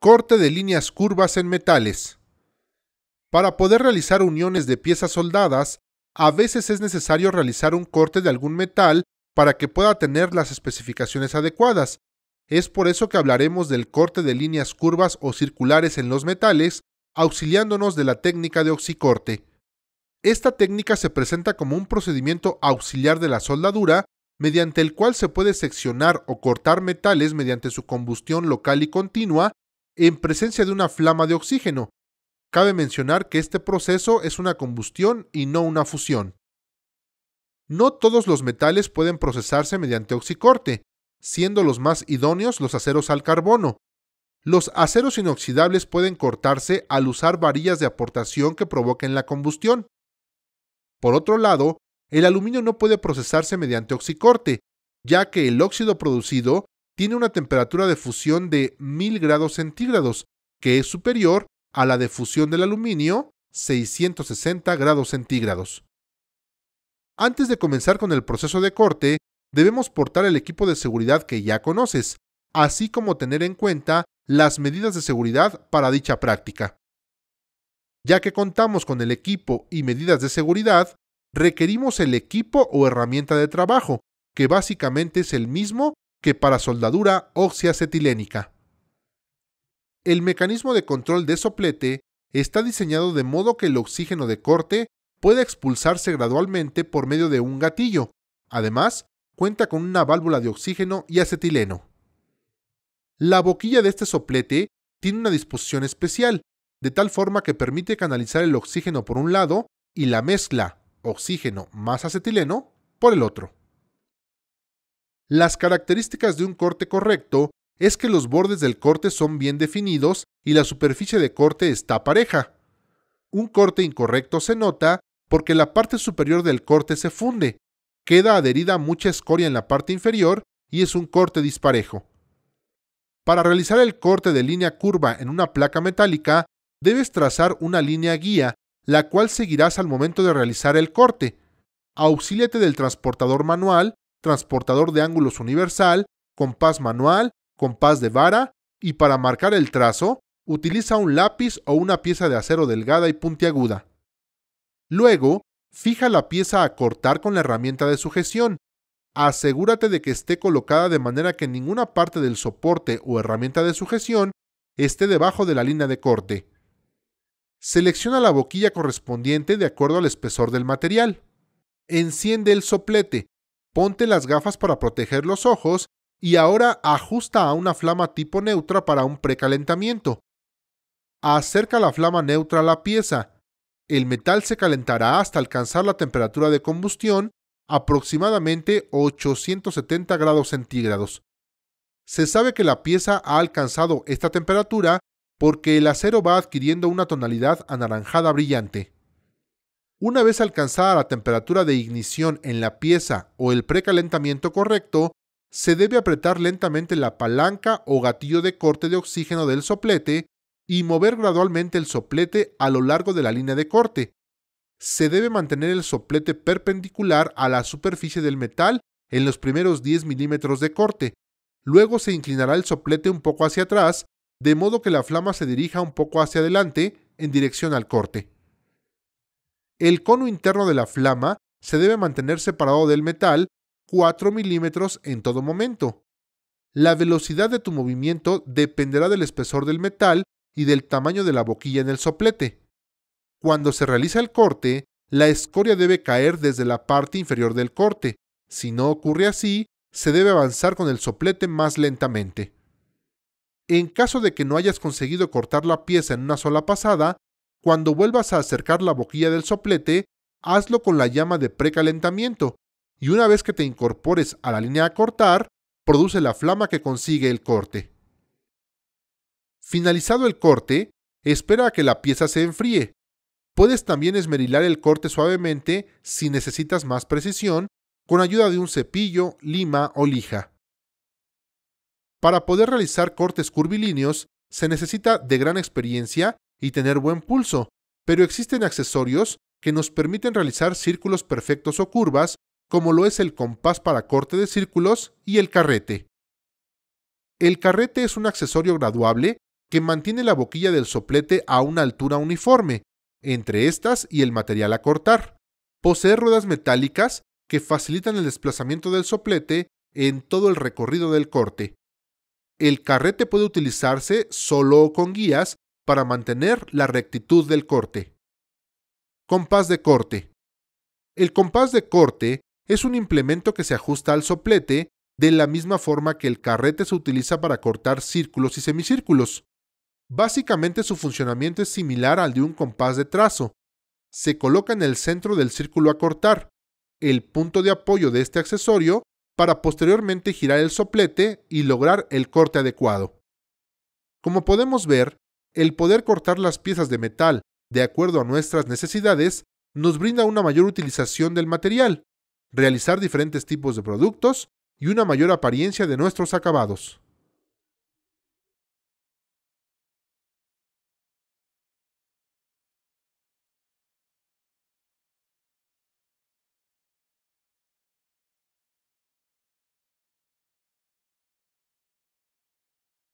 Corte de líneas curvas en metales. Para poder realizar uniones de piezas soldadas, a veces es necesario realizar un corte de algún metal para que pueda tener las especificaciones adecuadas. Es por eso que hablaremos del corte de líneas curvas o circulares en los metales, auxiliándonos de la técnica de oxicorte. Esta técnica se presenta como un procedimiento auxiliar de la soldadura, mediante el cual se puede seccionar o cortar metales mediante su combustión local y continua, en presencia de una flama de oxígeno. Cabe mencionar que este proceso es una combustión y no una fusión. No todos los metales pueden procesarse mediante oxicorte, siendo los más idóneos los aceros al carbono. Los aceros inoxidables pueden cortarse al usar varillas de aportación que provoquen la combustión. Por otro lado, el aluminio no puede procesarse mediante oxicorte, ya que el óxido producido tiene una temperatura de fusión de 1000 grados centígrados, que es superior a la de fusión del aluminio, 660 grados centígrados. Antes de comenzar con el proceso de corte, debemos portar el equipo de seguridad que ya conoces, así como tener en cuenta las medidas de seguridad para dicha práctica. Ya que contamos con el equipo y medidas de seguridad, requerimos el equipo o herramienta de trabajo, que básicamente es el mismo que para soldadura oxiacetilénica. El mecanismo de control de soplete está diseñado de modo que el oxígeno de corte pueda expulsarse gradualmente por medio de un gatillo. Además, cuenta con una válvula de oxígeno y acetileno. La boquilla de este soplete tiene una disposición especial, de tal forma que permite canalizar el oxígeno por un lado y la mezcla oxígeno más acetileno por el otro. Las características de un corte correcto es que los bordes del corte son bien definidos y la superficie de corte está pareja. Un corte incorrecto se nota porque la parte superior del corte se funde, queda adherida mucha escoria en la parte inferior y es un corte disparejo. Para realizar el corte de línea curva en una placa metálica, debes trazar una línea guía, la cual seguirás al momento de realizar el corte. Auxíliate del transportador manual, transportador de ángulos universal, compás manual, compás de vara, y para marcar el trazo, utiliza un lápiz o una pieza de acero delgada y puntiaguda. Luego, fija la pieza a cortar con la herramienta de sujeción. Asegúrate de que esté colocada de manera que ninguna parte del soporte o herramienta de sujeción esté debajo de la línea de corte. Selecciona la boquilla correspondiente de acuerdo al espesor del material. Enciende el soplete, ponte las gafas para proteger los ojos y ahora ajusta a una flama tipo neutra para un precalentamiento. Acerca la flama neutra a la pieza. El metal se calentará hasta alcanzar la temperatura de combustión, aproximadamente 870 grados centígrados. Se sabe que la pieza ha alcanzado esta temperatura porque el acero va adquiriendo una tonalidad anaranjada brillante. Una vez alcanzada la temperatura de ignición en la pieza o el precalentamiento correcto, se debe apretar lentamente la palanca o gatillo de corte de oxígeno del soplete y mover gradualmente el soplete a lo largo de la línea de corte. Se debe mantener el soplete perpendicular a la superficie del metal en los primeros 10 milímetros de corte. Luego se inclinará el soplete un poco hacia atrás, de modo que la flama se dirija un poco hacia adelante en dirección al corte. El cono interno de la flama se debe mantener separado del metal 4 milímetros en todo momento. La velocidad de tu movimiento dependerá del espesor del metal y del tamaño de la boquilla en el soplete. Cuando se realiza el corte, la escoria debe caer desde la parte inferior del corte. Si no ocurre así, se debe avanzar con el soplete más lentamente. En caso de que no hayas conseguido cortar la pieza en una sola pasada, cuando vuelvas a acercar la boquilla del soplete, hazlo con la llama de precalentamiento y una vez que te incorpores a la línea a cortar, produce la flama que consigue el corte. Finalizado el corte, espera a que la pieza se enfríe. Puedes también esmerilar el corte suavemente si necesitas más precisión, con ayuda de un cepillo, lima o lija. Para poder realizar cortes curvilíneos, se necesita de gran experiencia y tener buen pulso, pero existen accesorios que nos permiten realizar círculos perfectos o curvas, como lo es el compás para corte de círculos y el carrete. El carrete es un accesorio graduable que mantiene la boquilla del soplete a una altura uniforme, entre estas y el material a cortar. Posee ruedas metálicas que facilitan el desplazamiento del soplete en todo el recorrido del corte. El carrete puede utilizarse solo o con guías para mantener la rectitud del corte. Compás de corte. El compás de corte es un implemento que se ajusta al soplete de la misma forma que el carrete se utiliza para cortar círculos y semicírculos. Básicamente su funcionamiento es similar al de un compás de trazo. Se coloca en el centro del círculo a cortar, el punto de apoyo de este accesorio, para posteriormente girar el soplete y lograr el corte adecuado. Como podemos ver, el poder cortar las piezas de metal de acuerdo a nuestras necesidades nos brinda una mayor utilización del material, realizar diferentes tipos de productos y una mayor apariencia de nuestros acabados.